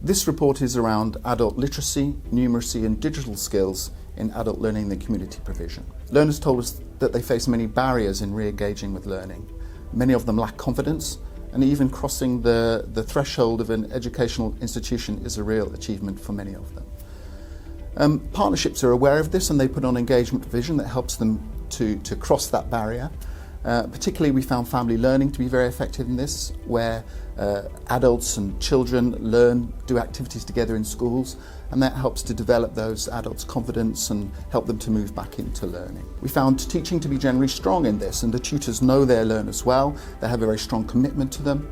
This report is around adult literacy, numeracy and digital skills in adult learning and community provision. Learners told us that they face many barriers in re-engaging with learning. Many of them lack confidence, and even crossing the threshold of an educational institution is a real achievement for many of them. Partnerships are aware of this, and they put on engagement provision that helps them to cross that barrier. Particularly, we found family learning to be very effective in this, where adults and children do activities together in schools, and that helps to develop those adults' confidence and help them to move back into learning. We found teaching to be generally strong in this, and the tutors know their learners well. They have a very strong commitment to them.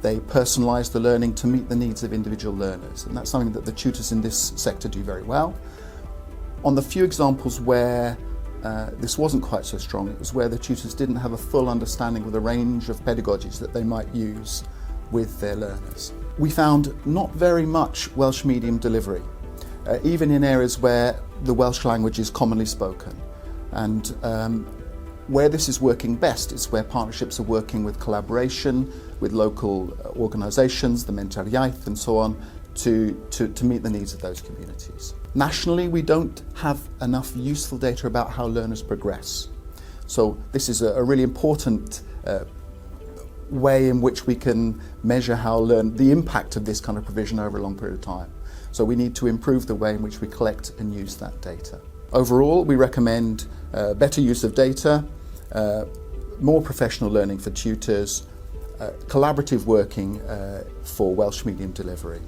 They personalise the learning to meet the needs of individual learners, and that's something that the tutors in this sector do very well. On the few examples where this wasn't quite so strong, it was where the tutors didn't have a full understanding of the range of pedagogies that they might use with their learners. We found not very much Welsh medium delivery, even in areas where the Welsh language is commonly spoken. And where this is working best is where partnerships are working with collaboration with local organisations, the Mentor Iaith and so on, to meet the needs of those communities. Nationally, we don't have enough useful data about how learners progress. So this is a really important way in which we can measure the impact of this kind of provision over a long period of time. So we need to improve the way in which we collect and use that data. Overall, we recommend better use of data, more professional learning for tutors, collaborative working for Welsh medium delivery.